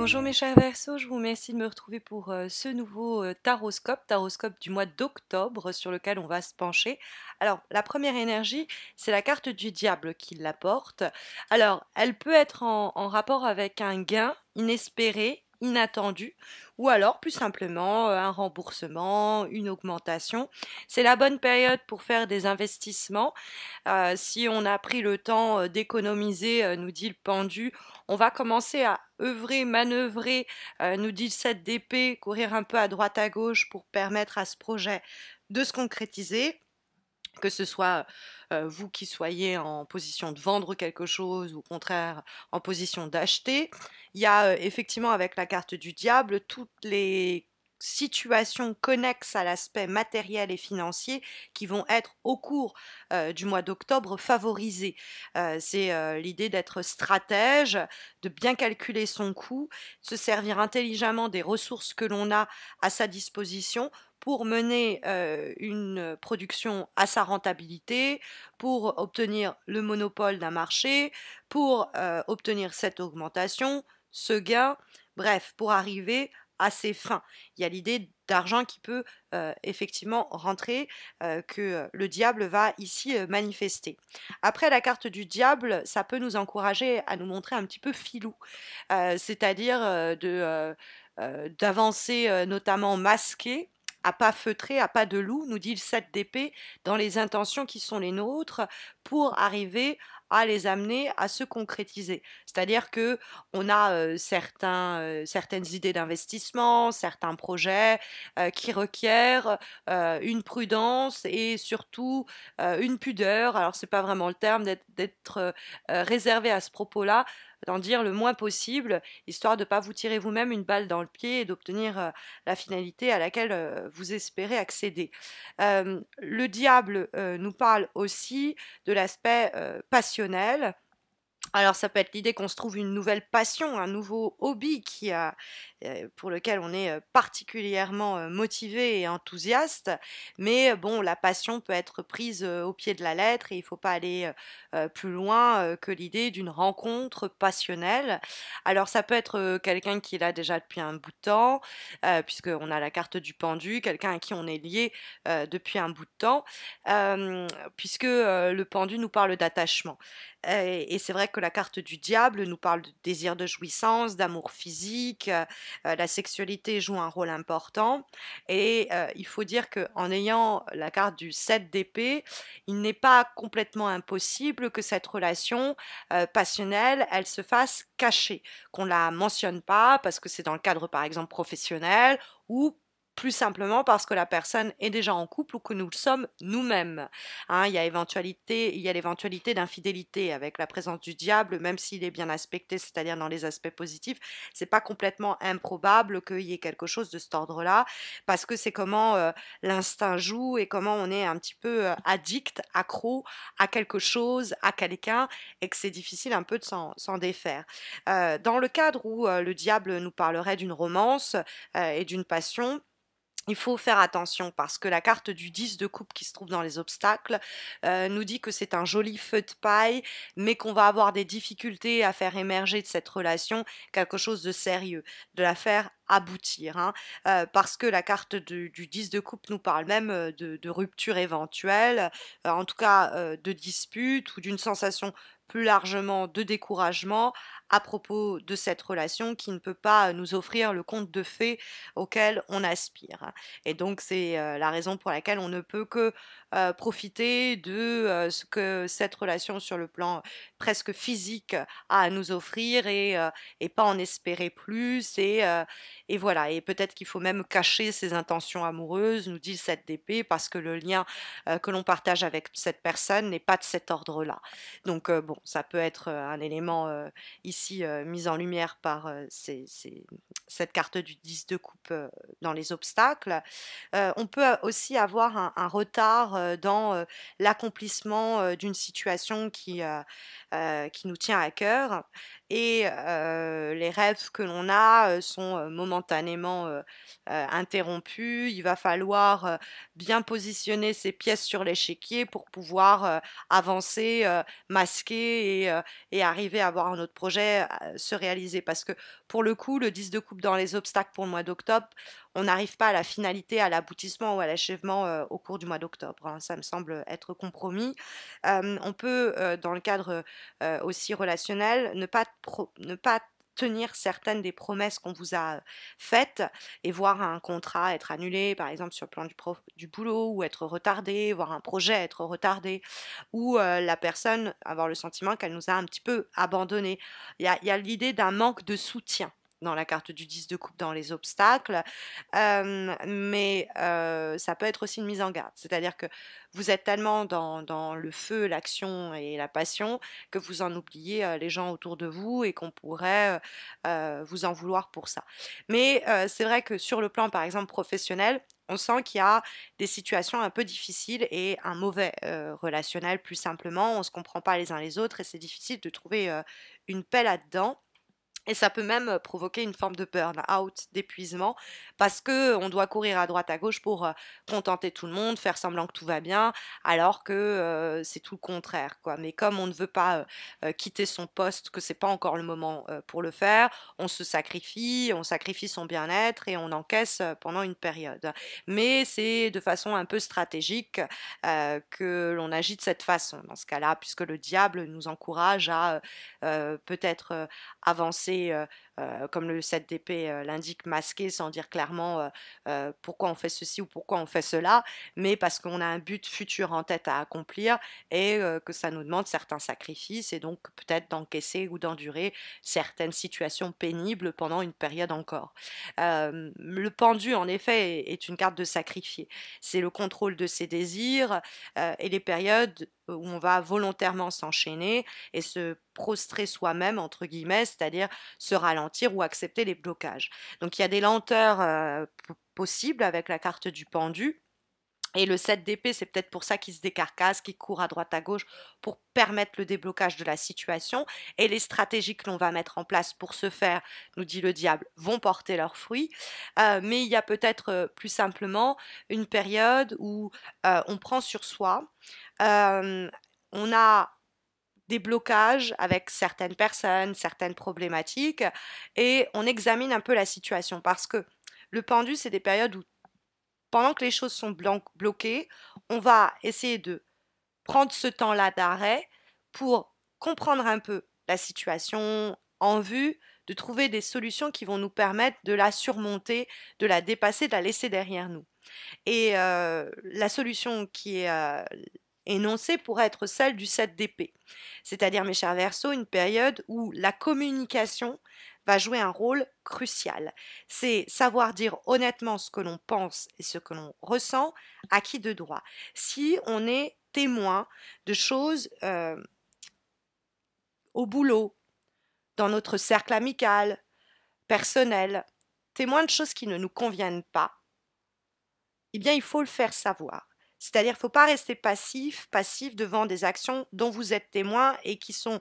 Bonjour mes chers Verseaux, je vous remercie de me retrouver pour ce nouveau taroscope du mois d'octobre sur lequel on va se pencher. Alors, la première énergie, c'est la carte du diable qui l'apporte. Alors, elle peut être en rapport avec un gain inespéré, inattendu, ou alors plus simplement un remboursement, une augmentation. C'est la bonne période pour faire des investissements. Si on a pris le temps d'économiser, nous dit le pendu, on va commencer à œuvrer, manœuvrer, nous dit le 7 d'épée, courir un peu à droite à gauche pour permettre à ce projet de se concrétiser, que ce soit vous qui soyez en position de vendre quelque chose ou au contraire en position d'acheter. Il y a effectivement avec la carte du diable toutes les situations connexes à l'aspect matériel et financier qui vont être au cours du mois d'octobre favorisées. C'est l'idée d'être stratège, de bien calculer son coût, de se servir intelligemment des ressources que l'on a à sa disposition pour mener une production à sa rentabilité, pour obtenir le monopole d'un marché, pour obtenir cette augmentation, ce gain, bref, pour arriver à ses fins. Il y a l'idée d'argent qui peut effectivement rentrer, que le diable va ici manifester. Après, la carte du diable, ça peut nous encourager à nous montrer un petit peu filou, c'est-à-dire d'avancer notamment masqué, à pas feutré, à pas de loup, nous dit le 7 d'épée, dans les intentions qui sont les nôtres, pour arriver à les amener à se concrétiser. C'est-à-dire que on a certaines idées d'investissement, certains projets qui requièrent une prudence et surtout une pudeur. Alors c'est pas vraiment le terme d'être réservé à ce propos-là, d'en dire le moins possible, histoire de ne pas vous tirer vous-même une balle dans le pied et d'obtenir la finalité à laquelle vous espérez accéder. Le diable nous parle aussi de l'aspect passionnel. Alors ça peut être l'idée qu'on se trouve une nouvelle passion, un nouveau hobby pour lequel on est particulièrement motivé et enthousiaste, mais bon, la passion peut être prise au pied de la lettre et il ne faut pas aller plus loin que l'idée d'une rencontre passionnelle. Alors ça peut être quelqu'un qui est là déjà depuis un bout de temps, puisqu'on a la carte du pendu, quelqu'un à qui on est lié depuis un bout de temps, puisque le pendu nous parle d'attachement. Et c'est vrai que la carte du diable nous parle de désir de jouissance, d'amour physique, la sexualité joue un rôle important. Et il faut dire qu'en ayant la carte du 7 d'épée, il n'est pas complètement impossible que cette relation passionnelle, elle se fasse cachée, qu'on la mentionne pas parce que c'est dans le cadre par exemple professionnel ou plus simplement parce que la personne est déjà en couple ou que nous le sommes nous-mêmes. Hein, il y a l'éventualité d'infidélité avec la présence du diable, même s'il est bien aspecté, c'est-à-dire dans les aspects positifs, c'est pas complètement improbable qu'il y ait quelque chose de cet ordre-là, parce que c'est comment l'instinct joue et comment on est un petit peu addict, accro à quelque chose, à quelqu'un, et que c'est difficile un peu de s'en défaire. Dans le cadre où le diable nous parlerait d'une romance et d'une passion, il faut faire attention parce que la carte du 10 de coupe qui se trouve dans les obstacles nous dit que c'est un joli feu de paille, mais qu'on va avoir des difficultés à faire émerger de cette relation quelque chose de sérieux, de la faire aboutir, hein, parce que la carte du 10 de coupe nous parle même de rupture éventuelle, en tout cas de dispute ou d'une sensation plus largement de découragement à propos de cette relation qui ne peut pas nous offrir le conte de fées auquel on aspire. Et donc c'est la raison pour laquelle on ne peut que profiter de ce que cette relation sur le plan presque physique a à nous offrir et pas en espérer plus et voilà, et peut-être qu'il faut même cacher ses intentions amoureuses, nous dit le 7 d'épée, parce que le lien que l'on partage avec cette personne n'est pas de cet ordre-là. Donc bon, ça peut être un élément ici mis en lumière par cette carte du 10 de coupe dans les obstacles. On peut aussi avoir un retard dans l'accomplissement d'une situation qui nous tient à cœur. et les rêves que l'on a sont momentanément interrompus. Il va falloir bien positionner ses pièces sur l'échiquier pour pouvoir avancer, masquer et arriver à voir notre projet se réaliser. Parce que pour le coup, le 10 de coupe dans les obstacles pour le mois d'octobre, on n'arrive pas à la finalité, à l'aboutissement ou à l'achèvement au cours du mois d'octobre, hein. Ça me semble être compromis. On peut, dans le cadre aussi relationnel, ne pas tenir certaines des promesses qu'on vous a faites et voir un contrat être annulé, par exemple sur le plan du boulot, ou être retardé, voir un projet être retardé, ou la personne avoir le sentiment qu'elle nous a un petit peu abandonné. Il y a l'idée d'un manque de soutien dans la carte du 10 de coupe dans les obstacles, mais ça peut être aussi une mise en garde. C'est-à-dire que vous êtes tellement dans le feu, l'action et la passion que vous en oubliez les gens autour de vous et qu'on pourrait vous en vouloir pour ça. Mais c'est vrai que sur le plan, par exemple, professionnel, on sent qu'il y a des situations un peu difficiles et un mauvais relationnel, plus simplement. On ne se comprend pas les uns les autres et c'est difficile de trouver une paix là-dedans. Et ça peut même provoquer une forme de burn-out, d'épuisement, parce que on doit courir à droite à gauche pour contenter tout le monde, faire semblant que tout va bien, alors que c'est tout le contraire, quoi. Mais comme on ne veut pas quitter son poste, que c'est pas encore le moment pour le faire, on sacrifie son bien-être et on encaisse pendant une période. Mais c'est de façon un peu stratégique que l'on agit de cette façon, dans ce cas-là, puisque le diable nous encourage à peut-être avancer, comme le 7 d'épée l'indique, masqué sans dire clairement pourquoi on fait ceci ou pourquoi on fait cela, mais parce qu'on a un but futur en tête à accomplir et que ça nous demande certains sacrifices et donc peut-être d'encaisser ou d'endurer certaines situations pénibles pendant une période encore. Le pendu, en effet, est une carte de sacrifié. C'est le contrôle de ses désirs et les périodes où on va volontairement s'enchaîner et se prostrer soi-même, entre guillemets, c'est-à-dire se ralentir ou accepter les blocages. Donc il y a des lenteurs possibles avec la carte du pendu. Et le 7 d'épée, c'est peut-être pour ça qu'il se décarcasse, qu'il court à droite à gauche pour permettre le déblocage de la situation. Et les stratégies que l'on va mettre en place pour ce faire, nous dit le diable, vont porter leurs fruits. Mais il y a peut-être plus simplement une période où on prend sur soi, on a des blocages avec certaines personnes, certaines problématiques, et on examine un peu la situation parce que le pendu, c'est des périodes où, pendant que les choses sont bloquées, on va essayer de prendre ce temps-là d'arrêt pour comprendre un peu la situation en vue de trouver des solutions qui vont nous permettre de la surmonter, de la dépasser, de la laisser derrière nous. Et la solution qui est énoncée pourrait être celle du 7 d'épée. C'est-à-dire, mes chers Verseaux, une période où la communication va jouer un rôle crucial. C'est savoir dire honnêtement ce que l'on pense et ce que l'on ressent à qui de droit. Si on est témoin de choses au boulot, dans notre cercle amical, personnel, témoin de choses qui ne nous conviennent pas, eh bien, il faut le faire savoir. C'est-à-dire, il ne faut pas rester passif devant des actions dont vous êtes témoin et qui sont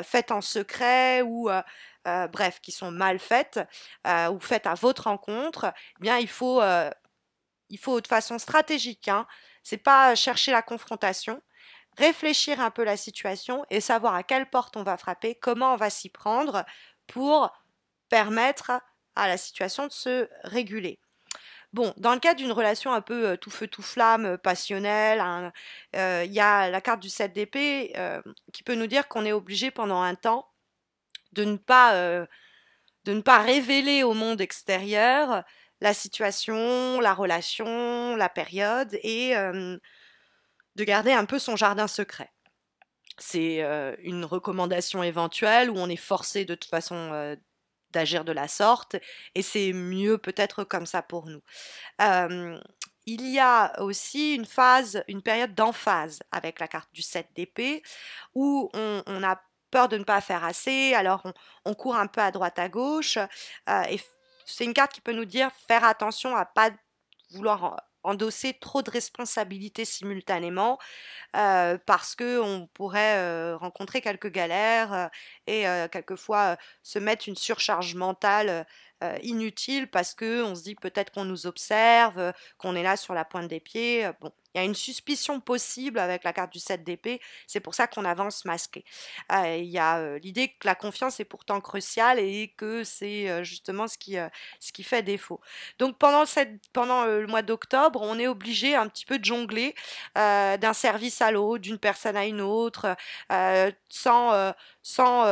faites en secret ou, bref, qui sont mal faites ou faites à votre rencontre. Eh bien, il faut de façon stratégique, hein, c'est pas chercher la confrontation, réfléchir un peu la situation et savoir à quelle porte on va frapper, comment on va s'y prendre pour permettre à la situation de se réguler. Bon, dans le cadre d'une relation un peu tout feu tout flamme, passionnelle, hein, il y a la carte du 7 d'épée qui peut nous dire qu'on est obligé pendant un temps de ne pas révéler au monde extérieur la situation, la relation, la période et de garder un peu son jardin secret. C'est une recommandation éventuelle où on est forcé de toute façon d'agir de la sorte et c'est mieux peut-être comme ça pour nous. Euh, il y a aussi une période d'emphase avec la carte du 7 d'épée où on a peur de ne pas faire assez, alors on court un peu à droite à gauche et c'est une carte qui peut nous dire faire attention à pas vouloir endosser trop de responsabilités simultanément parce que on pourrait rencontrer quelques galères et quelquefois se mettre une surcharge mentale inutile parce que on se dit peut-être qu'on nous observe, qu'on est là sur la pointe des pieds. Bon, il y a une suspicion possible avec la carte du 7 d'épée, c'est pour ça qu'on avance masqué. Il y a l'idée que la confiance est pourtant cruciale et que c'est justement ce qui fait défaut. Donc pendant le mois d'octobre, on est obligé un petit peu de jongler d'un service à l'autre, d'une personne à une autre, sans, sans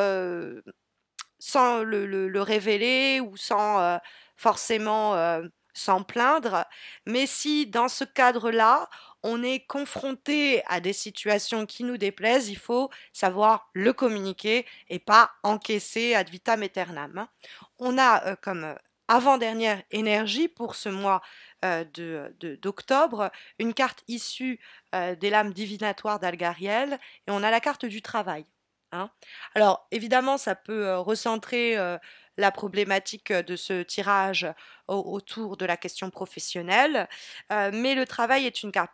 le révéler ou sans forcément s'en plaindre. Mais si dans ce cadre-là, on est confronté à des situations qui nous déplaisent, il faut savoir le communiquer et pas encaisser ad vitam aeternam, hein. On a comme avant-dernière énergie pour ce mois d'octobre, une carte issue des lames divinatoires d'Algariel et on a la carte du travail, hein. Alors évidemment, ça peut recentrer la problématique de ce tirage autour de la question professionnelle, mais le travail est une carte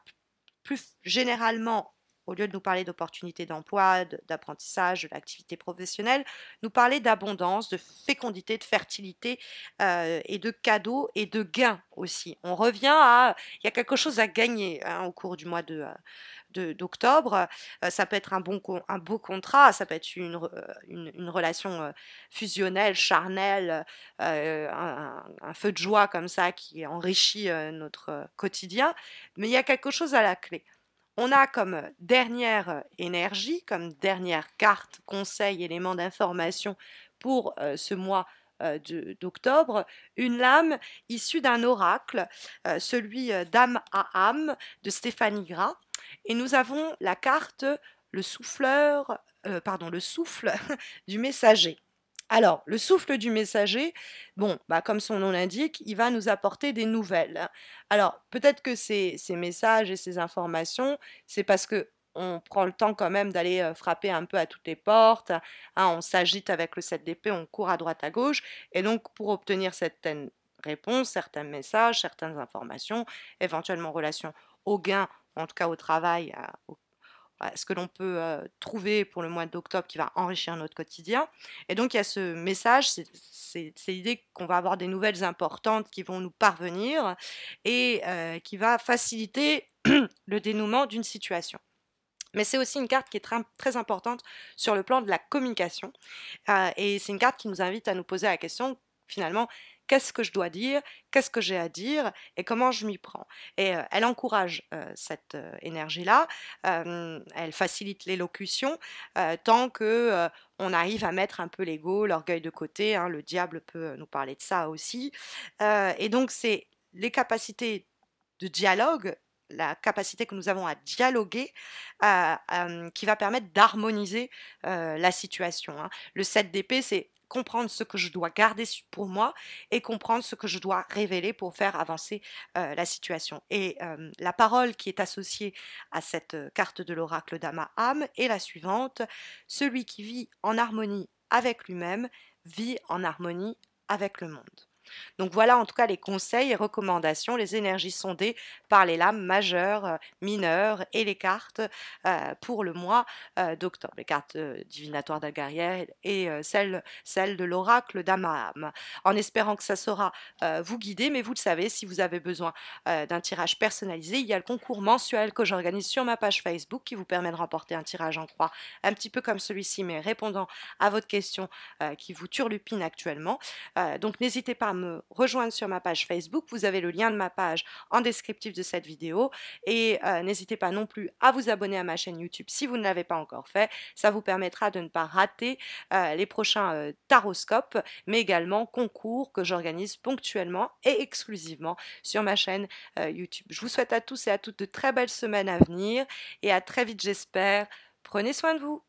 plus généralement, au lieu de nous parler d'opportunités d'emploi, d'apprentissage, de l'activité professionnelle, nous parler d'abondance, de fécondité, de fertilité et de cadeaux et de gains aussi. On revient à, il y a quelque chose à gagner hein, au cours du mois d'octobre. Ça peut être un beau contrat, ça peut être une relation fusionnelle, charnelle, un feu de joie comme ça qui enrichit notre quotidien, mais il y a quelque chose à la clé. On a comme dernière énergie, comme dernière carte, conseil, élément d'information pour ce mois d'octobre, une lame issue d'un oracle, celui d'âme à âme de Stéphanie Gras. Et nous avons la carte le souffleur, pardon, le souffle du messager. Alors, le souffle du messager, bon, bah, comme son nom l'indique, il va nous apporter des nouvelles. Alors, peut-être que ces messages et ces informations, c'est parce que on prend le temps quand même d'aller frapper un peu à toutes les portes, hein, on s'agite avec le 7 d'épée, on court à droite à gauche, et donc pour obtenir certaines réponses, certains messages, certaines informations, éventuellement en relation au gain, en tout cas au travail, ce que l'on peut trouver pour le mois d'octobre qui va enrichir notre quotidien. Et donc il y a ce message, c'est l'idée qu'on va avoir des nouvelles importantes qui vont nous parvenir et qui va faciliter le dénouement d'une situation. Mais c'est aussi une carte qui est très importante sur le plan de la communication. Et c'est une carte qui nous invite à nous poser la question, finalement, qu'est-ce que je dois dire, qu'est-ce que j'ai à dire et comment je m'y prends. Et elle encourage cette énergie-là, elle facilite l'élocution tant que on arrive à mettre un peu l'ego, l'orgueil de côté, hein, le diable peut nous parler de ça aussi. Et donc c'est les capacités de dialogue, la capacité que nous avons à dialoguer qui va permettre d'harmoniser la situation, hein. Le 7 d'épée, c'est comprendre ce que je dois garder pour moi et comprendre ce que je dois révéler pour faire avancer la situation. Et la parole qui est associée à cette carte de l'oracle d'Ama Am est la suivante: celui qui vit en harmonie avec lui-même vit en harmonie avec le monde. Donc voilà en tout cas les conseils et recommandations, les énergies sondées par les lames majeures, mineures et les cartes pour le mois d'octobre. Les cartes divinatoires d'Algariel et celles de l'oracle d'Amaham. En espérant que ça saura vous guider, mais vous le savez, si vous avez besoin d'un tirage personnalisé, il y a le concours mensuel que j'organise sur ma page Facebook qui vous permet de remporter un tirage en croix, un petit peu comme celui-ci, mais répondant à votre question qui vous turlupine actuellement. Donc n'hésitez pas à me rejoindre sur ma page Facebook, vous avez le lien de ma page en descriptif de cette vidéo et n'hésitez pas non plus à vous abonner à ma chaîne YouTube si vous ne l'avez pas encore fait, ça vous permettra de ne pas rater les prochains taroscopes mais également concours que j'organise ponctuellement et exclusivement sur ma chaîne YouTube. Je vous souhaite à tous et à toutes de très belles semaines à venir et à très vite j'espère. Prenez soin de vous.